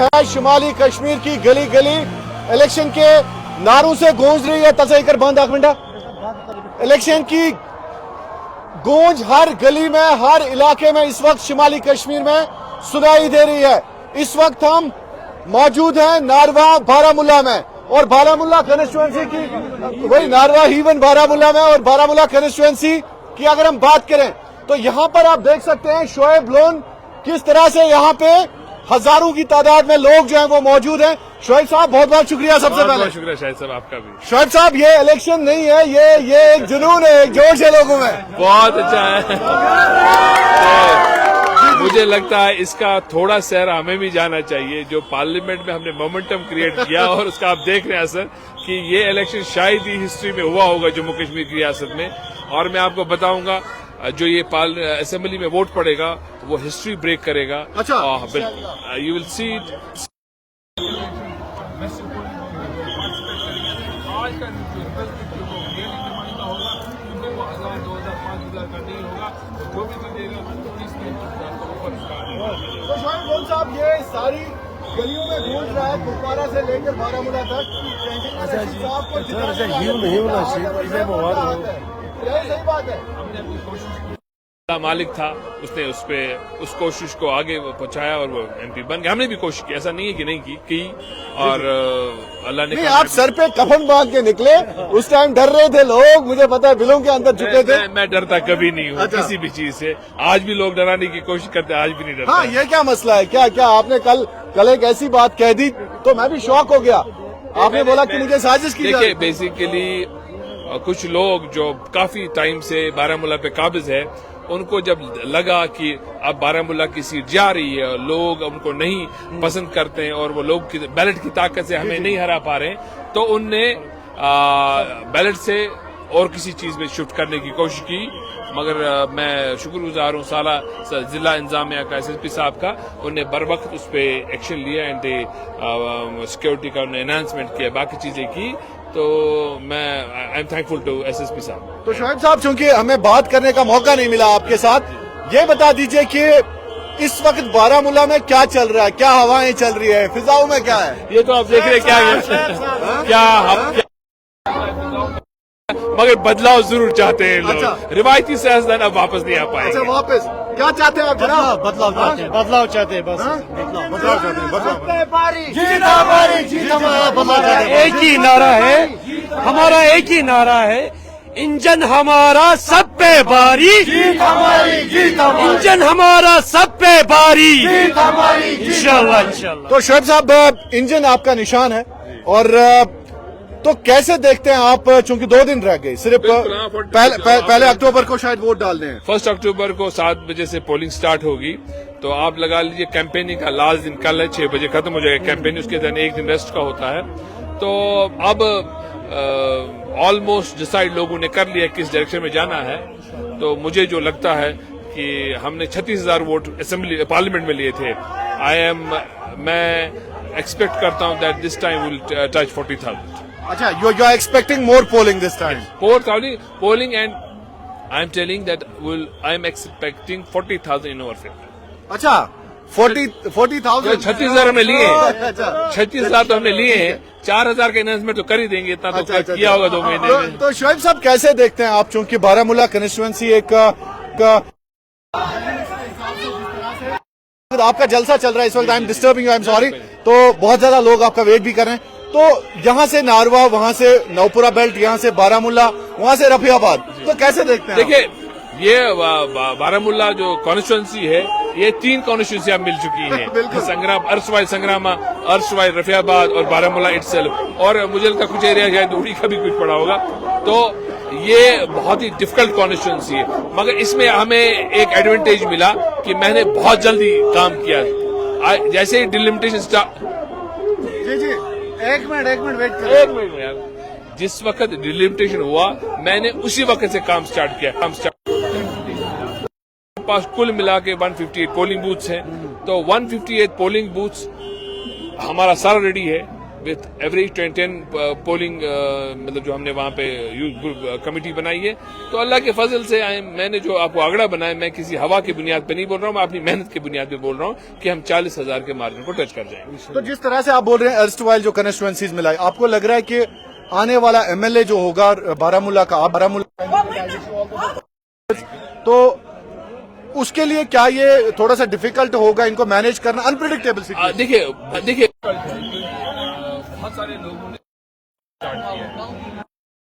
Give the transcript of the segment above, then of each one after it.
है शिमाली कश्मीर की गली गली इलेक्शन के नारों से गूंज रही है। तसईकर बंद 1 मिनट। इलेक्शन की गूंज हर गली में, हर इलाके में इस वक्त शिमाली कश्मीर में सुनाई दे रही है। इस वक्त हम मौजूद हैं नारवा बारामुल्ला में, और बारामुल्ला कॉन्स्टिट्यूएंसी की वही नारवा हीवन बारामुल्ला में, और बारामुल्ला कॉन्स्टिट्यूएंसी की अगर हम बात करें तो यहाँ पर आप देख सकते हैं शोएब लोन किस तरह से यहाँ पे हजारों की तादाद में लोग जो हैं वो मौजूद हैं। शोएब साहब बहुत बहुत शुक्रिया। सबसे पहले बहुत शुक्रिया शाहिद साहब आपका भी। शोएब साहब ये इलेक्शन नहीं है, ये एक जुनून है, एक जोश है लोगों में। बहुत अच्छा है। मुझे लगता है इसका थोड़ा सहरा हमें भी जाना चाहिए। जो पार्लियामेंट में हमने मोमेंटम क्रिएट किया और उसका आप देख रहे हैं असर कि ये इलेक्शन शायद ही हिस्ट्री में हुआ होगा जम्मू कश्मीर की रियासत में। और मैं आपको बताऊंगा जो ये असेंबली में वोट पड़ेगा वो हिस्ट्री ब्रेक करेगा। अच्छा, यू विल सी इट। आज का जो भी देगा तो शोएब लोन साहब ये सारी गलियों में गूंज रहा है कुपवारा से लेकर बारामूला तक। सही बात है। मालिक था उसने उस कोशिश को आगे पहुंचाया और वो एमपी बन गया। हमने भी कोशिश की, ऐसा नहीं है कि नहीं की और अल्लाह ने। नहीं, आप सर पे कफन बांध के निकले, उस टाइम डर रहे थे लोग, मुझे पता है बिलों के अंदर झुके थे। मैं डरता कभी नहीं हूँ किसी भी चीज से। आज भी लोग डराने की कोशिश करते हैं, आज भी नहीं डरता। हाँ, ये क्या मसला है? क्या आपने कल एक ऐसी बात कह दी तो मैं भी शॉक हो गया। आपने बोला कि मुझे साजिश की। देखिए बेसिकली कुछ लोग जो काफी टाइम से बारामूला पे काबिज है, उनको जब लगा कि अब बारामूला की सीट जा रही है, लोग उनको नहीं पसंद करते हैं और वो लोग बैलेट की ताकत से हमें नहीं हरा पा रहे हैं, तो उनने बैलेट से और किसी चीज में शिफ्ट करने की कोशिश की। मगर मैं शुक्रगुजार हूँ साला जिला इंतजामिया का, एसएसपी साहब का, उन्हें बर वक्त उस पर एक्शन लिया एंड सिक्योरिटी का उन्हें एनहांसमेंट किया, बाकी चीजें की। तो मैं I am thankful to SSP साहब। तो शोएब साहब चूंकि हमें बात करने का मौका नहीं मिला आपके साथ, ये बता दीजिए कि इस वक्त बारामूला में क्या चल रहा है, क्या हवाएं चल रही है, फिजाओं में क्या है? ये तो आप देख रहे हैं क्या मगर बदलाव जरूर चाहते हैं लोग। अच्छा। रिवायती सियासतदान अब वापस नहीं आ पाएंगे। अच्छा, वापस क्या चाहते हैं आप जनाब? बदलाव चाहते हैं, बदलाव चाहते हैं, बस बदलाव चाहते हैं, बदलाव। जीत हमारी, जीत हमारा, बदलाव चाहते हैं। एक ही नारा है हमारा, एक ही नारा है, इंजन हमारा सब पे भारी, जीत हमारी, जीत हमारी। इंजन हमारा सब पे भारी, जीत हमारी, इंशाल्लाह इंशाल्लाह। तो शोएब साहब इंजन आपका निशान है, और तो कैसे देखते हैं आप, चूंकि 2 दिन रह गए सिर्फ, पहले अक्टूबर को शायद वोट डालने हैं। 1 अक्टूबर को 7 बजे से पोलिंग स्टार्ट होगी, तो आप लगा लीजिए कैंपेनिंग का लास्ट दिन कल है, 6 बजे खत्म हो जाएगा कैंपेनिंग, उसके दिन एक दिन रेस्ट का होता है। तो अब ऑलमोस्ट डिसाइड लोगों ने कर लिया किस डायरेक्शन में जाना है। तो मुझे जो लगता है कि हमने 36,000 वोट असेंबली पार्लियामेंट में लिए थे, मैं एक्सपेक्ट करता हूं that this time will touch 40,000। अच्छा, you are expecting more polling this time? 4,000 polling, and I am telling that I am expecting 40,000 in our favor. अच्छा, 40,000। 36,000 हमने लिए हैं, 36,000 तो हमने लिए हैं, 4,000 का अनाउंसमेंट तो कर ही देंगे, इतना तो किया होगा 2 महीने में। तो शोएब साहब कैसे देखते हैं आप, चूंकि बारामूला कॉन्स्टिट्यूएंसी एक आपका जलसा चल रहा है इस वक्त, I am disturbing you, I am sorry, तो बहुत ज्यादा लोग आपका वेट भी कर रहे हैं, तो यहाँ से नारवा, वहाँ से नौपुरा बेल्ट, यहाँ से बारामूला, वहाँ से रफियाबाद, तो कैसे देखते हैं? देखिए ये बारामूला जो कॉन्स्टिट्यूंसी है, ये 3 कॉन्स्टिट्यूंसी मिल चुकी हैं, संग्राम, अर्शवाई रफियाबाद और बारामूला इटसेल्फ, और मुझे लगता कुछ एरिया शायद उड़ी का भी कुछ पड़ा होगा। तो ये बहुत ही डिफिकल्ट कॉन्स्टिट्यूंसी है, मगर इसमें हमें एक एडवांटेज मिला कि मैंने बहुत जल्दी काम किया। जैसे ही डिलिमिटेशन स्टार्ट, जी एक मिनट वेट करें। एक मिनट यार, जिस वक्त डिलिमिटेशन हुआ मैंने उसी वक्त से काम स्टार्ट किया। पास कुल मिला के 158 पोलिंग बूथ्स हैं, तो 158 पोलिंग बूथ्स हमारा सारा रेडी है। with every 10 polling مطلب جو ہم نے وہاں پہ کمیٹی بنائی ہے. تو اللہ کے فضل سے میں نے جو آپ کو آگڑا بنایا میں کسی ہوا کی بنیاد پہ نہیں بول رہا ہوں, میں اپنی محنت کی بنیاد پہ بول رہا ہوں کہ ہم 40,000 کے مارجن کو ٹچ کر جائیں گے. تو جس طرح سے آپ بول رہے ہیں ارسٹ وائل جو کنسٹیچوئنسیز ملائی, آپ کو لگ رہا ہے کہ آنے والا ایم ایل اے جو ہوگا بارہ مولہ کا, تو اس کے لیے کیا یہ تھوڑا سا ڈیفیکلٹ ہوگا ان کو مینیج کرنا, انپریڈکٹیبل سچویشن؟ دیکھیے بہت سارے لوگوں نے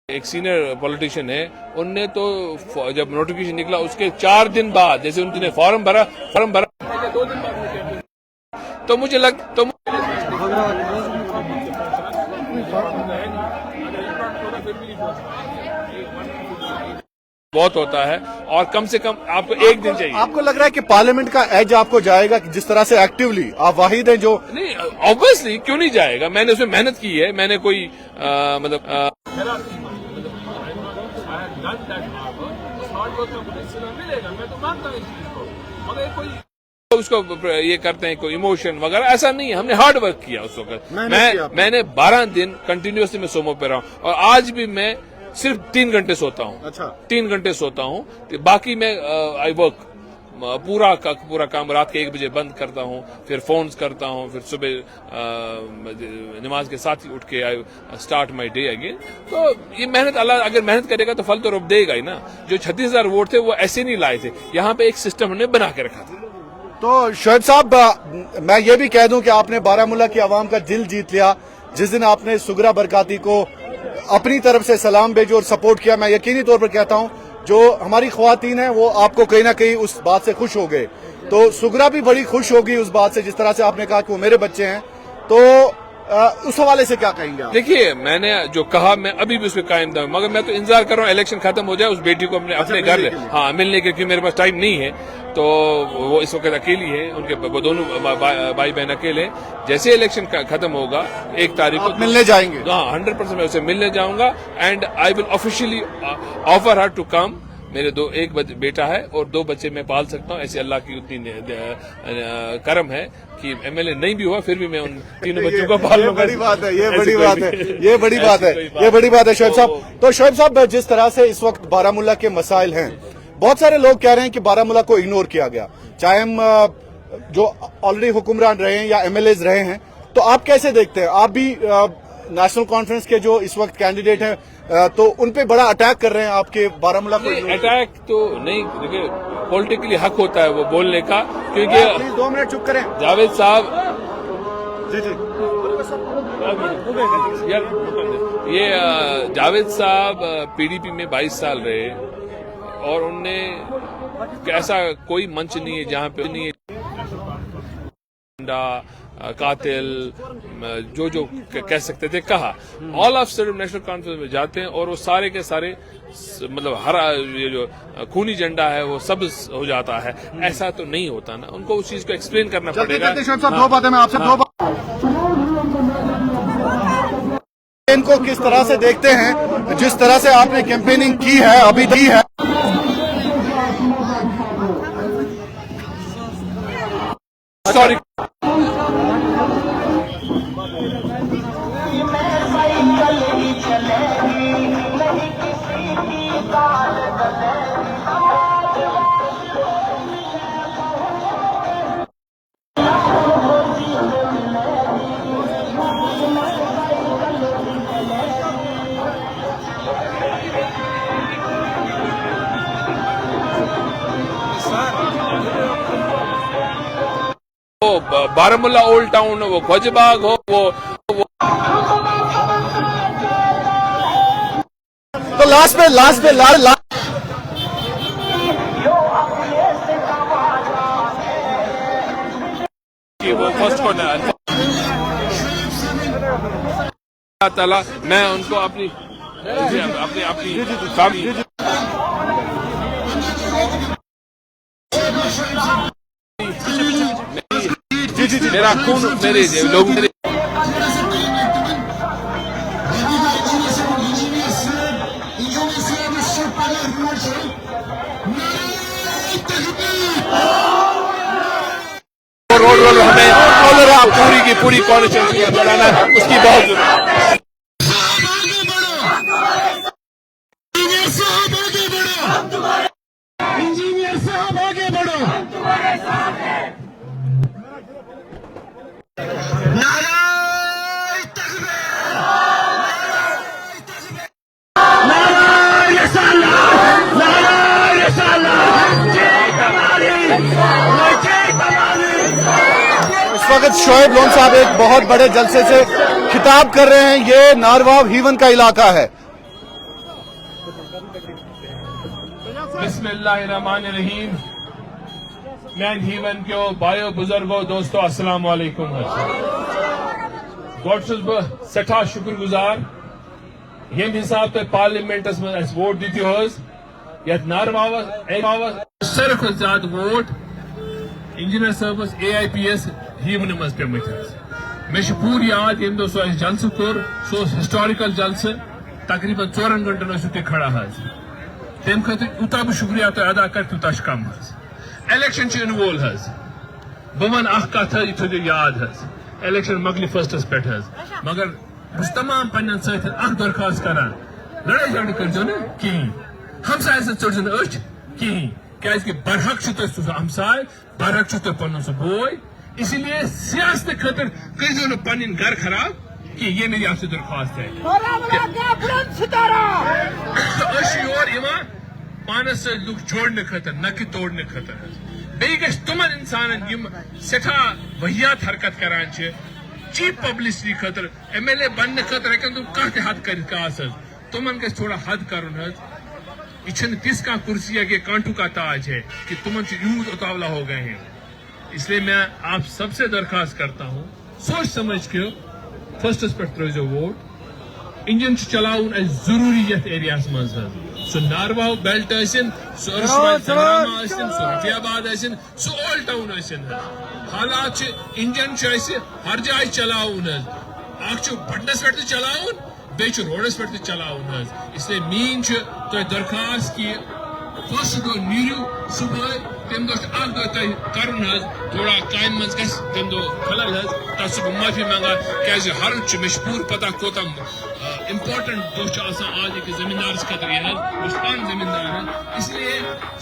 ایک سینئر پولیٹیشین ہے, ان نے تو جب نوٹیفکیشن نکلا اس کے 4 دن بعد, جیسے ان نے فارم بھرا 2 دن بعد, تو مجھے بہت ہوتا ہے, اور کم سے کم آپ کو 1 دن چاہیے. آپ کو لگ رہا ہے کہ پارلیمنٹ کا ایج آپ کو جائے گا جس طرح سے ایکٹیولی آپ واحد ہیں جو؟ نہیں, آبویسلی کیوں نہیں جائے گا, میں نے اس میں محنت کی ہے, میں نے کوئی مطلب اس کو یہ کرتے ہیں کوئی ایموشن وغیرہ, ایسا نہیں ہے. ہم نے ہارڈ ورک کیا اس وقت. میں نے 12 دن کنٹینیوسلی میں سومو پہ رہا ہوں, اور آج بھی میں صرف 3 گھنٹے سوتا ہوں. اچھا, 3 گھنٹے سوتا ہوں, باقی میں آئی ورک پورا کام رات کے 1 بجے بند کرتا ہوں, پھر فونز کرتا ہوں, پھر صبح نماز کے ساتھ ہی اٹھ کے I start my day again. تو یہ محنت, اللہ اگر محنت کرے گا تو پھل تو رب دے گا ہی نا. جو 36,000 ووٹ تھے وہ ایسے نہیں لائے تھے, یہاں پہ ایک سسٹم ہم نے بنا کے رکھا تھا. تو شعیب صاحب میں یہ بھی کہہ دوں کہ آپ نے بارہ مولہ کی عوام کا دل جیت لیا. جس دن آپ نے سگرا برکاتی کو اپنی طرف سے سلام بھیجو اور سپورٹ کیا, میں یقینی طور پر کہتا ہوں جو ہماری خواتین ہیں وہ آپ کو کہیں نہ کہیں اس بات سے خوش ہو گئے. تو سگرا بھی بڑی خوش ہوگی اس بات سے, جس طرح سے آپ نے کہا کہ وہ میرے بچے ہیں. تو اس حوالے سے کیا کہیں گے آپ؟ دیکھیے میں نے جو کہا میں ابھی بھی اس پہ قائم تھا, مگر میں تو انتظار کر رہا ہوں الیکشن ختم ہو جائے, اس بیٹی کو اپنے گھر ملنے کے, کیونکہ میرے پاس ٹائم نہیں ہے. تو وہ اس وقت اکیلی ہے, ان کے وہ دونوں بھائی بہن اکیلے. جیسے الیکشن ختم ہوگا 1 تاریخ کو ملنے جائیں گے؟ ہاں 100% میں اسے ملنے جاؤں گا, and I will officially offer her to come. میرے ایک بیٹا ہے اور 2 بچے میں پال سکتا ہوں. ایسے اللہ کی اتنی کرم ہے کہ ایم ایل اے نہیں بھی ہوا پھر بھی میں ان 3 بچوں کو پال لوں گا. بڑی بات ہے, یہ بڑی بات ہے شعیب صاحب. تو شعیب صاحب جس طرح سے اس وقت بارہ مولہ کے مسائل ہیں, بہت سارے لوگ کہہ رہے ہیں کہ بارہ مولہ کو اگنور کیا گیا, چاہے ہم جو آلریڈی حکمران رہے ہیں یا ایم ایل ایز رہے ہیں. تو آپ کیسے دیکھتے ہیں؟ آپ بھی نیشنل کانفرنس کے جو اس وقت کینڈیڈیٹ ہیں تو ان پہ بڑا اٹیک کر رہے ہیں آپ کے بارہ مولہ کو. اٹیک تو نہیں, دیکھیے پولیٹیکلی حق ہوتا ہے وہ بولنے کا, کیونکہ 2 منٹ چپ کریں جاوید صاحب. جی یہ جاوید صاحب پی ڈی پی میں 22 سال رہے, اور ان نے ایسا کوئی منچ نہیں ہے جہاں پہ نہیں قاتل جو کہہ سکتے تھے کہا. All of sudden national conference میں جاتے ہیں اور وہ سارے کے سارے مطلب ہر یہ جو خونی جھنڈا ہے وہ سبز ہو جاتا ہے. ایسا تو نہیں ہوتا نا, ان کو اس چیز کو ایکسپلین کرنا پڑے گا. 2 باتیں میں آپ سے ان کو کس طرح سے دیکھتے ہیں, جس طرح سے آپ نے کیمپیننگ کی ہے ابھی دی ہے. سوری بارہ مولہ اولڈ ٹاؤن ہو, وہ گوج باغ ہو, وہ تو لاسٹ پہ وہ فرسٹ کو اللہ تعالیٰ میں ان کو اپنی میرا خون میرے لوگ पूरी की पूरी कॉन्स्टिट्यूंसी में बढ़ाना है, उसकी बहुत जरूरत है। इंजीनियर साहब आगे बढ़ो, इंजीनियर साहब आगे बढ़ो। नाराए तकबीर, नाराए रिसालत, नाराए रिसालत, जय कमाली, जय कमाली। इस वक्त शोएब लोन साहब एक बहुत बड़े जलसे से खिताब कर रहे हैं। ये नारवाव हीवन का इलाका है। बिस्मिल्लाहिर्रहमानिर्रहीम। मैं हीवन के बायो बुजुर्गो दोस्तों अस्सलाम वालेकुम। गोट्स बह सठा शुक्रगुजार यम हिसाब तुम पार्लियामेंटस में वोट दितो यथ नारवावस सारे खुद ज्यादा वोट इंजीनियर साहबस AIPS हीवन मज पेमत। मे पूर याद यम दो सो जलस कोर सो हिस्टोरिकल जलस तकरीबन 4 घंटन तुम खड़ा तम खतर यूता बह शुक्रिया तुम अदा कर तूता कम। इलेक्शन इनवोल बह वन कथ यह थो याद इलेक्शन मकल फर्स्टस पे मगर बस तमाम पन्न दरखास्त करान लड़ाई झगड़ कर कहें हमसाय चढ़ कहें क्या बरहक हमसाय बरहक पन सह बोय। इसलिए सियासत खतर करो न पन घर खराब कि ये मेरी आपसे दरख्वास्त है। योर पानस लुक जोड़ने खतर न कि तोड़ने खतर बे तमन इंसान सठा वहियात हरकत करान चीफ पब्लिसिटी खतर MLA बनने खतर हेकन तुम कह हद कर तुमन गस थोड़ा हद कर। यह तिस कह कुर्सी है कि कांटू का ताज है कि तुमन यूं उतावला हो गए हैं। इसलिए मैं आप सबसे दरखास्त करता हूँ सोच समझ के फर्स्टस पे त्रो वोट। इंजन चलाउन जरूरी यथ एरिया मज सो नारवाव बेल्ट सो रफियाबाद सो ओल्ड टाउन हालात इंजन हर जाय चलाउन बटनस पे चलाउन बे रोडस पे चलाउन। इसलिए मीन तो दरखास्त कि फर्स्ट दो नीरू सुबह तम दो कर थोड़ा काम मज तम दो खलल तथ माफी मंगा क्या हर मशहूर पता कोता इम्पोर्टेंट दो आज एक जमींदार खतर यह पान जमींदार इसलिए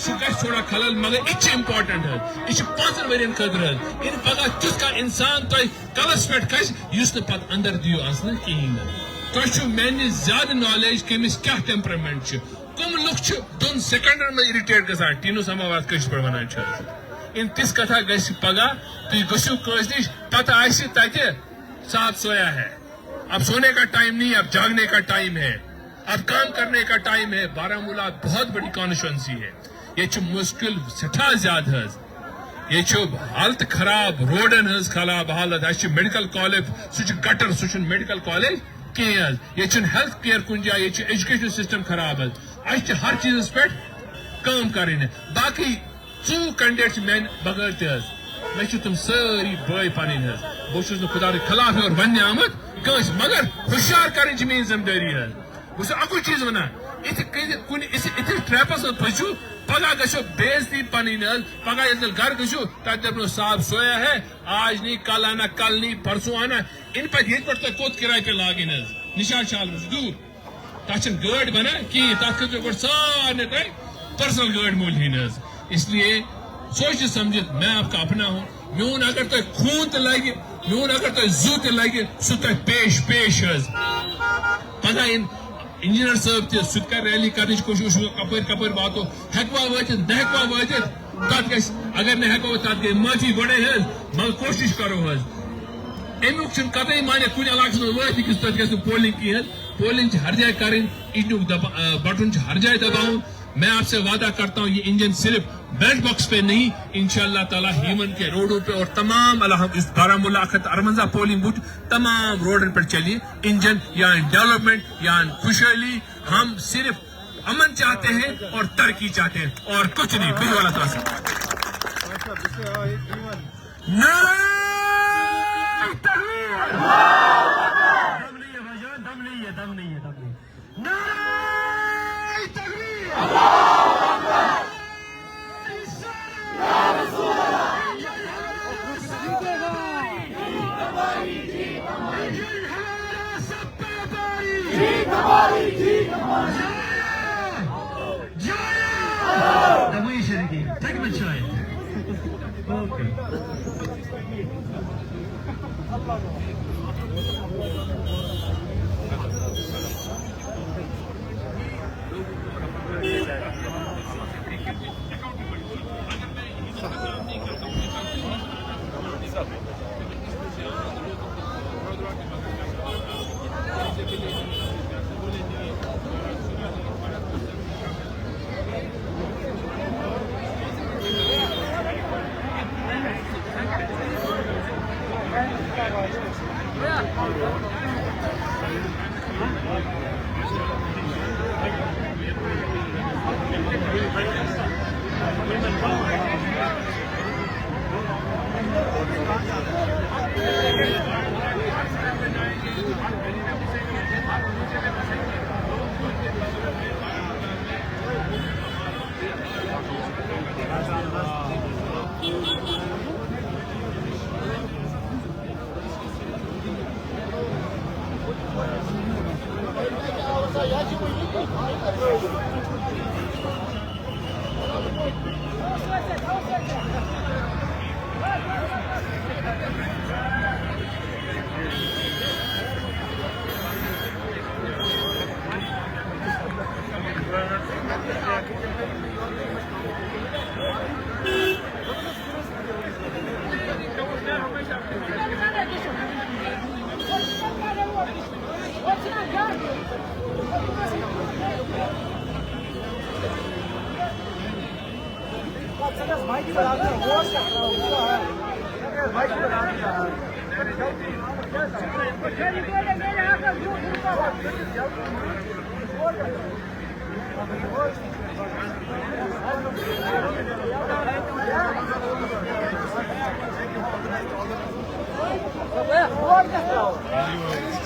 सह थोड़ा खलल मगर यह इम्पोर्टेंट यह 5 वन खतर इन पगह तुथ का इंसान तुम कलस पे खस पे अंदर दियो कहें तुम मेन ज्यादा नॉलेज कमिस क्या टेम्परामेंट कम लुक 2 सेकंडन में इरिटेट गसान टीनू समावाद पे वन इन तिस कथा गगह तुम गो कस नश पता साफ सोया है। अब सोने का टाइम नहीं, अब जागने का टाइम है, अब काम करने का टाइम है। बारामूला बहुत बड़ी कॉन्स्टिट्यूंसी है। ये मुश्किल सठा ज्यादा ये हालत खराब रोडन खराब हालत मेडिकल कॉलेज सह गटर सह मेडिकल कॉलेज कहें ये हेल्थ केयर कुन जाए ये एजुकेशन सिस्टम खराब हर चीज पे काम कर। बाकी 2 कैंडिडेट मेन बगैर मे तुम सारी बई पन बहुत खुदा खिलाफ और वन आमत कस मगर हुशियार कर मेरी जिम्मेदारी बस अकु चीज वनान इस ट्रैपस फसू पगह गो बेजती पन पगह ये घर गो तपनो साहब सोया है आज नहीं कल आना कल नहीं परसों आना इन पे ये कोत किराए पे लागिन निशान शाल दूर तथ गाड़ बना कहें तथ सारे तक पर्सनल गाड़ मूल इसलिए सोच समझित मैं आपका अपना हूँ। मून अगर तुम खून तो लगे मून अगर तुम जू तो लगे सह तुम पेश पगह इन इंजीनियर साहब तह रैली करने कोशिश कपर वातो हेकवा वात न हेकवा वात तथ अगर न हेको तथ गई माफी गए मगर कोशिश करो अमुक कतई माने कुछ इलाक वात तथ पोलिंग कहें पोलिंग हर जाए कर बटन हर जाए दबाउन। मैं आपसे वादा करता हूँ ये इंजन सिर्फ बैलेट बॉक्स पे नहीं इंशाअल्लाह ताला हीमन के रोडों पे और तमाम इस बारामूला 58 पोलिंग बूथ तमाम रोडों पर चलिए इंजन या डेवलपमेंट या खुशहाली। हम सिर्फ अमन चाहते हैं और तरक्की चाहते हैं और कुछ नहीं। बिल वाला دموی شرکی تک بچائے Yeah.